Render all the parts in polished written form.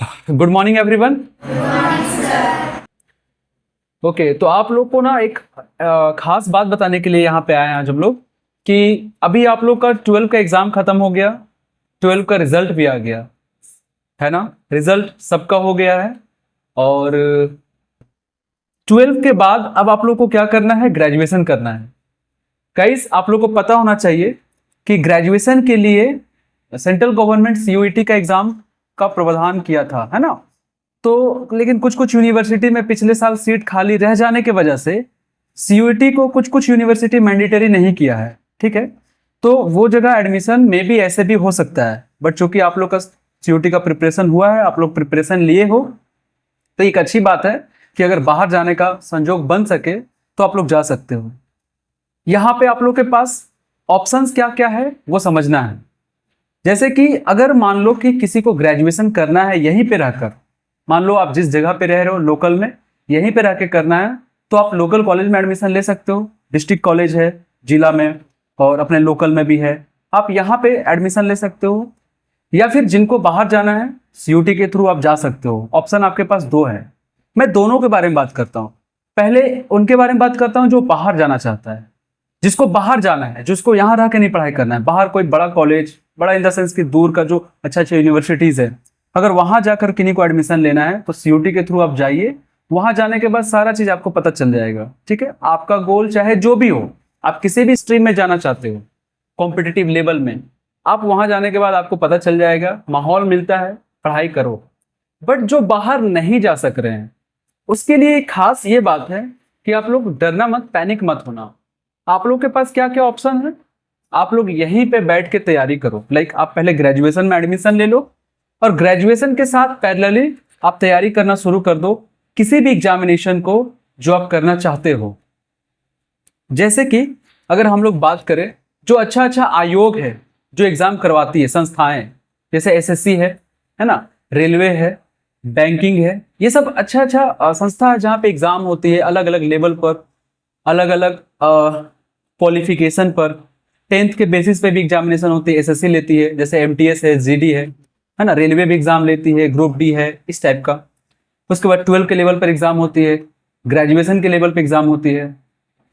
Good morning everyone. Okay, तो आप लोग को ना एक खास बात बताने के लिए यहाँ पे आए हैं आज हम लोग कि अभी आप लोग का 12 का एग्जाम खत्म हो गया, 12 का रिजल्ट भी आ गया है ना। रिजल्ट सबका हो गया है और 12 के बाद अब आप लोग को क्या करना है, ग्रेजुएशन करना है। गाइस, आप लोग को पता होना चाहिए कि ग्रेजुएशन के लिए सेंट्रल गवर्नमेंट सीयूईटी का एग्जाम का प्रावधान किया था, है ना। तो लेकिन कुछ कुछ यूनिवर्सिटी में पिछले साल सीट खाली रह जाने की वजह से सीयूईटी को कुछ कुछ यूनिवर्सिटी मैंडेटरी नहीं किया है, ठीक है। तो वो जगह एडमिशन में भी ऐसे भी हो सकता है, बट चूंकि आप लोग का सीयूईटी का प्रिपरेशन हुआ है, आप लोग प्रिपरेशन लिए हो, तो एक अच्छी बात है कि अगर बाहर जाने का संजोग बन सके तो आप लोग जा सकते हो। यहाँ पे आप लोग के पास ऑप्शंस क्या क्या है वो समझना है। जैसे कि अगर मान लो कि किसी को ग्रेजुएशन करना है यहीं पे रहकर, मान लो आप जिस जगह पे रह रहे हो लोकल में, यहीं पे रह के करना है, तो आप लोकल कॉलेज में एडमिशन ले सकते हो। डिस्ट्रिक्ट कॉलेज है जिला में और अपने लोकल में भी है, आप यहाँ पे एडमिशन ले सकते हो। या फिर जिनको बाहर जाना है सीयूटी के थ्रू आप जा सकते हो। ऑप्शन आपके पास दो है, मैं दोनों के बारे में बात करता हूँ। पहले उनके बारे में बात करता हूँ जो बाहर जाना चाहता है, जिसको बाहर जाना है, जिसको यहाँ रह के नहीं पढ़ाई करना है, बाहर कोई बड़ा कॉलेज, बड़ा इन द सेंस कि दूर का जो अच्छा अच्छा यूनिवर्सिटीज है, अगर वहां जाकर किन्हीं को एडमिशन लेना है तो सीयूटी के थ्रू आप जाइए। वहां जाने के बाद सारा चीज आपको पता चल जाएगा, ठीक है। आपका गोल चाहे जो भी हो, आप किसी भी स्ट्रीम में जाना चाहते हो कॉम्पिटिटिव लेवल में, आप वहां जाने के बाद आपको पता चल जाएगा, माहौल मिलता है, पढ़ाई करो। बट जो बाहर नहीं जा सक रहे हैं उसके लिए खास ये बात है कि आप लोग डरना मत, पैनिक मत होना। आप लोग के पास क्या क्या ऑप्शन है, आप लोग यहीं पे बैठ के तैयारी करो। लाइक आप पहले ग्रेजुएशन में एडमिशन ले लो और ग्रेजुएशन के साथ पैरेलली आप तैयारी करना शुरू कर दो किसी भी एग्जामिनेशन को जो आप करना चाहते हो। जैसे कि अगर हम लोग बात करें, जो अच्छा अच्छा आयोग है जो एग्जाम करवाती है, संस्थाएं जैसे एसएससी है ना, रेलवे है, बैंकिंग है, ये सब अच्छा अच्छा संस्था है जहाँ पे एग्जाम होती है अलग अलग लेवल पर, अलग अलग क्वालिफिकेशन पर। 10th के बेसिस पे भी एग्जामिनेशन होती है, एसएससी लेती है, जैसे एमटीएस है, जीडी है ना, रेलवे भी एग्जाम लेती है, ग्रुप डी है, इस टाइप का। उसके बाद 12 के लेवल पर एग्जाम होती है, ग्रेजुएशन के लेवल पे एग्जाम होती है।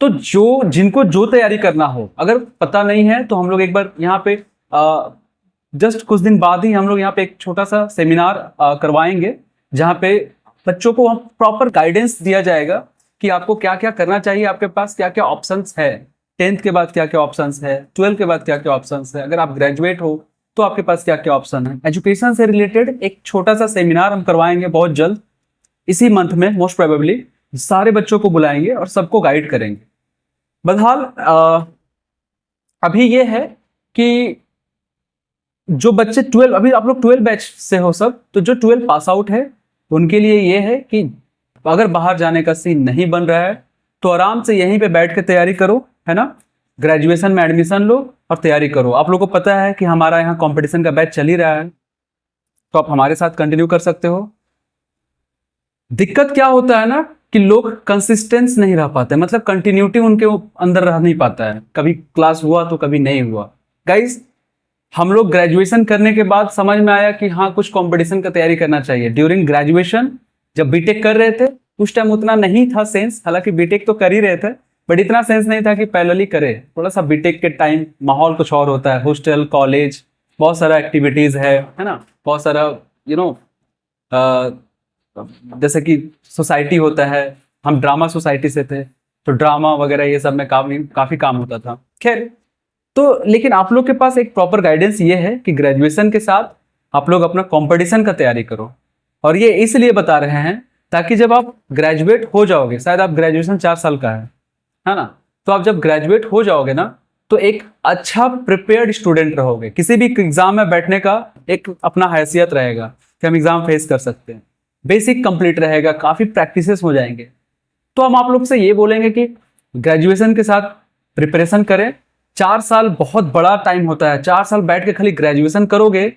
तो जो जिनको जो तैयारी करना हो, अगर पता नहीं है तो हम लोग एक बार यहाँ पे जस्ट कुछ दिन बाद ही हम लोग यहाँ पे एक छोटा सा सेमिनार करवाएंगे जहाँ पे बच्चों को प्रॉपर गाइडेंस दिया जाएगा कि आपको क्या क्या करना चाहिए, आपके पास क्या क्या ऑप्शंस है, 10th के बाद क्या क्या ऑप्शंस है, 12 के बाद क्या क्या ऑप्शंस है, अगर आप ग्रेजुएट हो तो आपके पास क्या क्या ऑप्शन है। एजुकेशन से रिलेटेड एक छोटा सा सेमिनार हम करवाएंगे बहुत जल्द, इसी मंथ में मोस्ट प्रोबेबली। सारे बच्चों को बुलाएंगे और सबको गाइड करेंगे। बहरहाल अभी ये है कि जो बच्चे 12, अभी आप लोग 12 बैच से हो सब, तो जो 12 पास आउट है उनके लिए ये है कि अगर बाहर जाने का सीन नहीं बन रहा है तो आराम से यहीं पे बैठ के तैयारी करो, है ना। ग्रेजुएशन में एडमिशन लो और तैयारी करो। आप लोगों को पता है कि हमारा यहाँ कंपटीशन का बैच चल ही रहा है, तो आप हमारे साथ कंटिन्यू कर सकते हो। दिक्कत क्या होता है ना कि लोग कंसिस्टेंस नहीं रह पाते, मतलब कंटिन्यूटी उनके अंदर रह नहीं पाता है, कभी क्लास हुआ तो कभी नहीं हुआ। गाइज, हम लोग ग्रेजुएशन करने के बाद समझ में आया कि हाँ कुछ कंपटीशन का तैयारी करना चाहिए। ड्यूरिंग ग्रेजुएशन जब बीटेक कर रहे थे उस टाइम उतना नहीं था सेंस, हालांकि बीटेक तो कर ही रहे थे, बट इतना सेंस नहीं था कि पैरेलली करे। थोड़ा सा बीटेक के टाइम माहौल कुछ और होता है, हॉस्टल, कॉलेज, बहुत सारा एक्टिविटीज है ना, बहुत सारा जैसे कि सोसाइटी होता है, हम ड्रामा सोसाइटी से थे तो ड्रामा वगैरह ये सब में काफी काम होता था। खैर, तो लेकिन आप लोग के पास एक प्रॉपर गाइडेंस ये है कि ग्रेजुएशन के साथ आप लोग अपना कंपटीशन का तैयारी करो। और ये इसलिए बता रहे हैं ताकि जब आप ग्रेजुएट हो जाओगे, शायद आप ग्रेजुएशन 4 साल का है ना, तो आप जब ग्रेजुएट हो जाओगे ना तो एक अच्छा प्रिपेयर्ड स्टूडेंट रहोगे। किसी भी एग्जाम में बैठने का एक अपना हैसियत रहेगा कि हम एग्जाम फेस कर सकते हैं, बेसिक कंप्लीट रहेगा, काफी प्रैक्टिसेस हो जाएंगे। तो हम आप लोग से ये बोलेंगे कि ग्रेजुएशन के साथ प्रिपरेशन करें। 4 साल बहुत बड़ा टाइम होता है, 4 साल बैठ के खाली ग्रेजुएशन करोगे,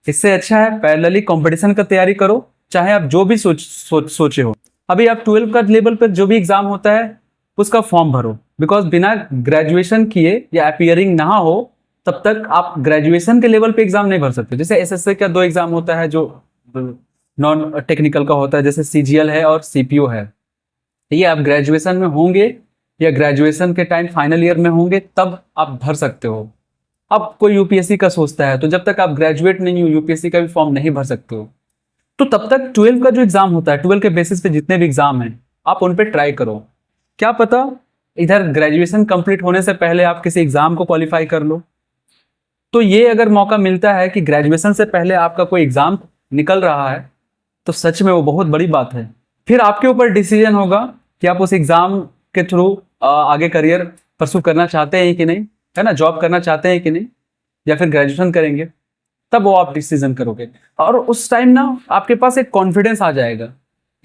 इससे अच्छा है पैरेलली कंपटीशन का तैयारी करो, चाहे आप जो भी सोचे हो। अभी आप 12 का लेवल पर जो भी एग्जाम होता है उसका फॉर्म भरो, बिकॉज बिना ग्रेजुएशन किए या अपीयरिंग ना हो तब तक आप ग्रेजुएशन के लेवल पे एग्जाम नहीं भर सकते। जैसे एसएससी का 2 एग्जाम होता है जो नॉन टेक्निकल का होता है, जैसे सीजीएल है और सीपीओ है। ये आप ग्रेजुएशन में होंगे या ग्रेजुएशन के टाइम फाइनल ईयर में होंगे तब आप भर सकते हो। अब कोई यूपीएससी का सोचता है तो जब तक आप ग्रेजुएट नहीं हो यूपीएससी का भी फॉर्म नहीं भर सकते हो। तो तब तक 12 का जो एग्जाम होता है, 12 के बेसिस पे जितने भी एग्जाम हैं आप उन पे ट्राई करो। क्या पता इधर ग्रेजुएशन कंप्लीट होने से पहले आप किसी एग्जाम को क्वालिफाई कर लो। तो ये अगर मौका मिलता है कि ग्रेजुएशन से पहले आपका कोई एग्जाम निकल रहा है तो सच में वो बहुत बड़ी बात है। फिर आपके ऊपर डिसीजन होगा कि आप उस एग्जाम के थ्रू आगे करियर परसू करना चाहते हैं कि नहीं, है ना, जॉब करना चाहते हैं कि नहीं, या फिर ग्रेजुएशन करेंगे, तब वो आप डिसीजन करोगे। और उस टाइम ना आपके पास एक कॉन्फिडेंस आ जाएगा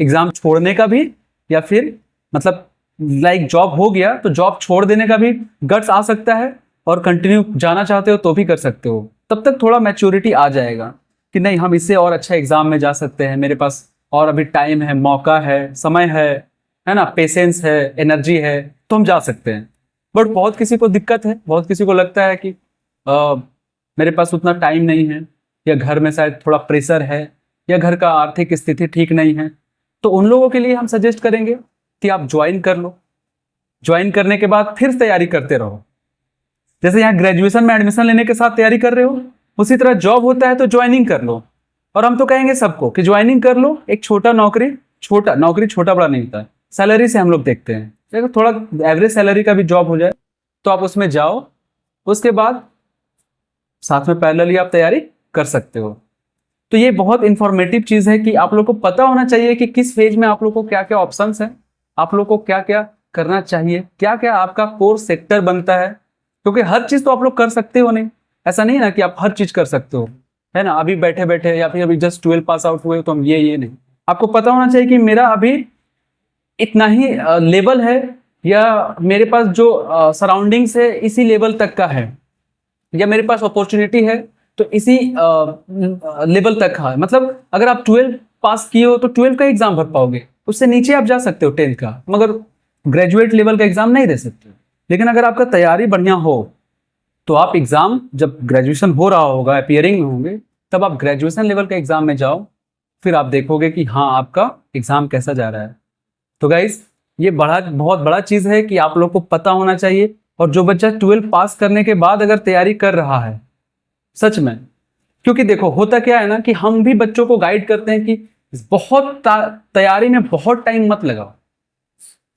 एग्जाम छोड़ने का भी, या फिर मतलब लाइक जॉब हो गया तो जॉब छोड़ देने का भी गट्स आ सकता है, और कंटिन्यू जाना चाहते हो तो भी कर सकते हो। तब तक थोड़ा मैच्योरिटी आ जाएगा कि नहीं हम इससे और अच्छा एग्जाम में जा सकते हैं, मेरे पास और अभी टाइम है, मौका है, समय है ना, पेशेंस है, एनर्जी है, तो हम जा सकते हैं। बट बहुत किसी को दिक्कत है, बहुत किसी को लगता है कि मेरे पास उतना टाइम नहीं है, या घर में शायद थोड़ा प्रेशर है, या घर का आर्थिक स्थिति ठीक नहीं है। तो उन लोगों के लिए हम सजेस्ट करेंगे कि आप ज्वाइन कर लो। ज्वाइन करने के बाद फिर तैयारी करते रहो। जैसे यहाँ ग्रेजुएशन में एडमिशन लेने के साथ तैयारी कर रहे हो, उसी तरह जॉब होता है तो ज्वाइनिंग कर लो। और हम तो कहेंगे सबको कि ज्वाइनिंग कर लो। एक छोटा नौकरी छोटा बड़ा नहीं होता है, सैलरी से हम लोग देखते हैं। अगर थोड़ा एवरेज सैलरी का भी जॉब हो जाए तो आप उसमें जाओ, उसके बाद साथ में पैरेलली आप तैयारी कर सकते हो। तो ये बहुत इंफॉर्मेटिव चीज है कि आप लोग को पता होना चाहिए कि किस फेज में आप लोग को क्या क्या ऑप्शंस है, आप लोग को क्या क्या करना चाहिए, क्या क्या आपका कोर सेक्टर बनता है। क्योंकि हर चीज तो आप लोग कर सकते हो नहीं, ऐसा नहीं है ना कि आप हर चीज कर सकते हो, है ना। अभी बैठे बैठे या फिर अभी जस्ट 12 पास आउट हुए तो हम ये नहीं, आपको पता होना चाहिए कि मेरा अभी इतना ही लेवल है, या मेरे पास जो सराउंडिंग्स है इसी लेवल तक का है, या मेरे पास अपॉर्चुनिटी है तो इसी लेवल तक का है। मतलब अगर आप 12 पास किए हो तो 12 का एग्जाम भर पाओगे, उससे नीचे आप जा सकते हो 10 का, मगर ग्रेजुएट लेवल का एग्जाम नहीं दे सकते। लेकिन अगर आपका तैयारी बढ़िया हो तो आप एग्जाम जब ग्रेजुएशन हो रहा होगा, अपियरिंग में होंगे, तब आप ग्रेजुएशन लेवल का एग्जाम में जाओ, फिर आप देखोगे कि हाँ आपका एग्जाम कैसा जा रहा है। तो गाइस ये बहुत बड़ा चीज है कि आप लोग को पता होना चाहिए। और जो बच्चा 12 पास करने के बाद अगर तैयारी कर रहा है, सच में, क्योंकि देखो होता क्या है ना कि हम भी बच्चों को गाइड करते हैं कि बहुत तैयारी में बहुत टाइम मत लगाओ।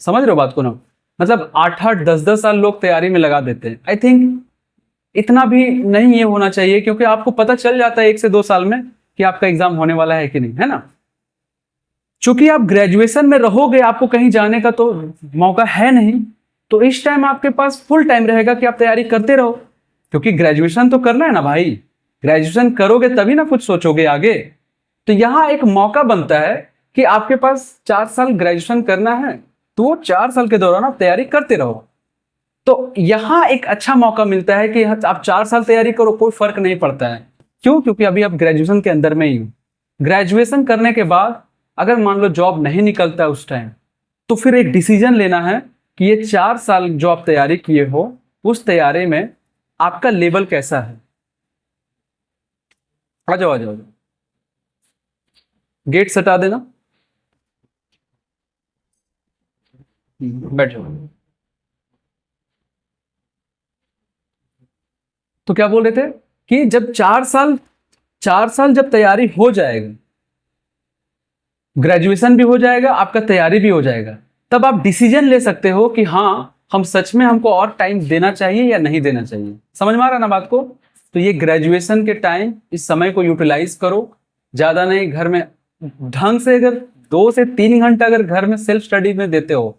समझ रहे हो बात को ना, मतलब 8-8 10-10 साल लोग तैयारी में लगा देते हैं। आई थिंक इतना भी नहीं ये होना चाहिए, क्योंकि आपको पता चल जाता है 1 से 2 साल में कि आपका एग्जाम होने वाला है कि नहीं, है ना। चूंकि आप ग्रेजुएशन में रहोगे, आपको कहीं जाने का तो मौका है नहीं, तो इस टाइम आपके पास फुल टाइम रहेगा कि आप तैयारी करते रहो, क्योंकि ग्रेजुएशन तो करना है ना भाई। ग्रेजुएशन करोगे तभी ना कुछ सोचोगे आगे। तो यहाँ एक मौका बनता है कि आपके पास 4 साल ग्रेजुएशन करना है, तो वो 4 साल के दौरान आप तैयारी करते रहो। तो यहाँ एक अच्छा मौका मिलता है कि आप 4 साल तैयारी करो, कोई फर्क नहीं पड़ता है। क्यों? क्योंकि अभी आप ग्रेजुएशन के अंदर में ही हो। ग्रेजुएशन करने के बाद अगर मान लो जॉब नहीं निकलता है उस टाइम, तो फिर एक डिसीजन लेना है कि ये 4 साल जो आप तैयारी किए हो, उस तैयारी में आपका लेवल कैसा है। आ जाओ आ जाओ, गेट सटा देना, बैठ जाओ। तो क्या बोल रहे थे कि जब 4 साल जब तैयारी हो जाएगा, ग्रेजुएशन भी हो जाएगा, आपका तैयारी भी हो जाएगा, तब आप डिसीजन ले सकते हो कि हाँ हम सच में हमको और टाइम देना चाहिए या नहीं देना चाहिए। समझ में आ रहा ना बात को। तो ये ग्रेजुएशन के टाइम इस समय को यूटिलाइज करो, ज्यादा नहीं, घर में ढंग से अगर 2 से 3 घंटा अगर घर में सेल्फ स्टडी में देते हो,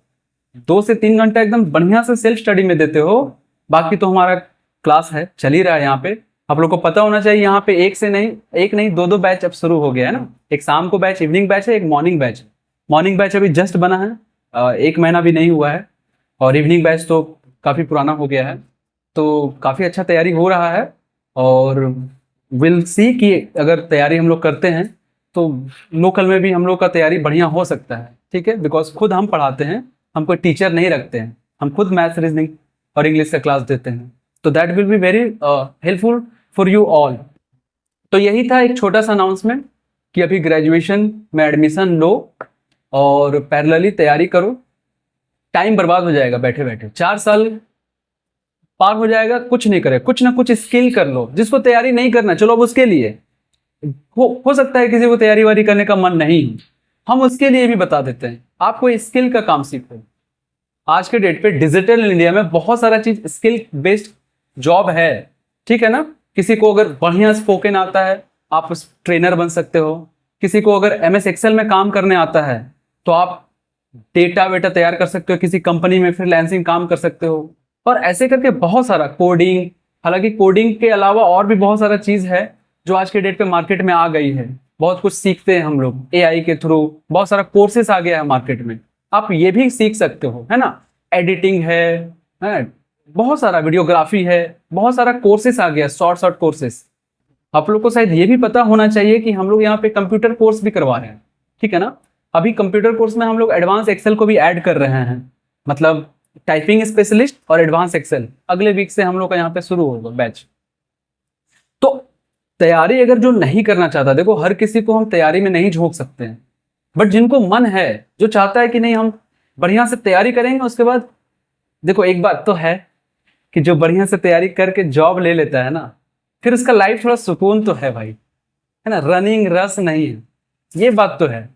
2 से 3 घंटा एकदम बढ़िया से सेल्फ स्टडी में देते हो, बाकी तो हमारा क्लास है, चल ही रहा है यहाँ पे। आप लोग को पता होना चाहिए यहाँ पे एक नहीं 2-2 बैच अब शुरू हो गया है ना। एक शाम को बैच, इवनिंग बैच है, एक मॉर्निंग बैच है। मॉर्निंग बैच अभी जस्ट बना है, 1 महीना भी नहीं हुआ है, और इवनिंग बैच तो काफ़ी पुराना हो गया है। तो काफ़ी अच्छा तैयारी हो रहा है, और विल सी कि अगर तैयारी हम लोग करते हैं तो लोकल में भी हम लोग का तैयारी बढ़िया हो सकता है। ठीक है, बिकॉज खुद हम पढ़ाते हैं, हम कोई टीचर नहीं रखते हैं, हम खुद मैथ्स, रीजनिंग और इंग्लिश का क्लास देते हैं। तो that will be very helpful for you all. तो यही था एक छोटा सा अनाउंसमेंट कि अभी ग्रेजुएशन में एडमिशन लो और पैरेलली तैयारी करो। टाइम बर्बाद हो जाएगा बैठे बैठे, 4 साल पार हो जाएगा, कुछ नहीं करे, कुछ ना कुछ स्किल कर लो। जिसको तैयारी नहीं करना, चलो अब उसके लिए हो सकता है किसी को तैयारी वारी करने का मन नहीं हो, हम उसके लिए भी बता देते हैं, आप कोई स्किल का काम सीखो। आज के डेट पे डिजिटल इंडिया में बहुत सारा चीज स्किल बेस्ड जॉब है, ठीक है ना। किसी को अगर बढ़िया स्पोकन आता है, आप उस ट्रेनर बन सकते हो। किसी को अगर MS एक्सेल में काम करने आता है तो आप डेटा वेटा तैयार कर सकते हो, किसी कंपनी में फ्रीलांसिंग काम कर सकते हो। और ऐसे करके बहुत सारा कोडिंग, हालांकि कोडिंग के अलावा और भी बहुत सारा चीज है जो आज के डेट पे मार्केट में आ गई है। बहुत कुछ सीखते हैं हम लोग AI के थ्रू, बहुत सारा कोर्सेस आ गया है मार्केट में, आप ये भी सीख सकते हो, है ना। एडिटिंग है, बहुत सारा वीडियोग्राफी है, बहुत सारा कोर्सेस आ गया, शॉर्ट कोर्सेस। आप लोग को शायद ये भी पता होना चाहिए कि हम लोग यहाँ पे कंप्यूटर कोर्स भी करवा रहे हैं, ठीक है ना। अभी कंप्यूटर कोर्स में हम लोग एडवांस एक्सेल को भी ऐड कर रहे हैं, मतलब टाइपिंग स्पेशलिस्ट और एडवांस एक्सेल अगले वीक से हम लोग का यहाँ पे शुरू होगा बैच। तो तैयारी अगर जो नहीं करना चाहता, देखो हर किसी को हम तैयारी में नहीं झोंक सकते हैं, बट जिनको मन है, जो चाहता है कि नहीं हम बढ़िया से तैयारी करेंगे, उसके बाद देखो एक बात तो है कि जो बढ़िया से तैयारी करके जॉब ले लेता है ना, फिर उसका लाइफ थोड़ा सुकून तो है भाई, है ना, रनिंग रस नहीं है, ये बात तो है।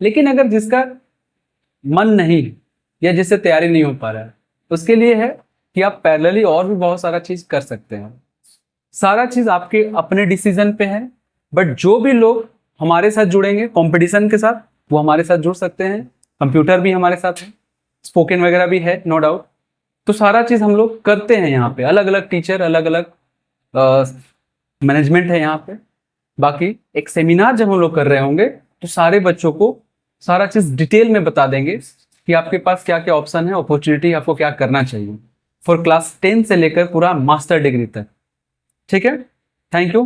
लेकिन अगर जिसका मन नहीं या जिससे तैयारी नहीं हो पा रहा है, उसके लिए है कि आप पैरेलली और भी बहुत सारा चीज कर सकते हैं। सारा चीज आपके अपने डिसीजन पे है, बट जो भी लोग हमारे साथ जुड़ेंगे कंपटीशन के साथ, वो हमारे साथ जुड़ सकते हैं। कंप्यूटर भी हमारे साथ है, स्पोकन वगैरह भी है, नो डाउट। तो सारा चीज हम लोग करते हैं यहाँ पे, अलग अलग टीचर, अलग अलग मैनेजमेंट है यहाँ पे। बाकी एक सेमिनार जब हम लोग कर रहे होंगे तो सारे बच्चों को सारा चीज डिटेल में बता देंगे कि आपके पास क्या क्या ऑप्शन है, अपॉर्चुनिटी, आपको क्या करना चाहिए फॉर क्लास 10 से लेकर पूरा मास्टर डिग्री तक, ठीक है। Thank you.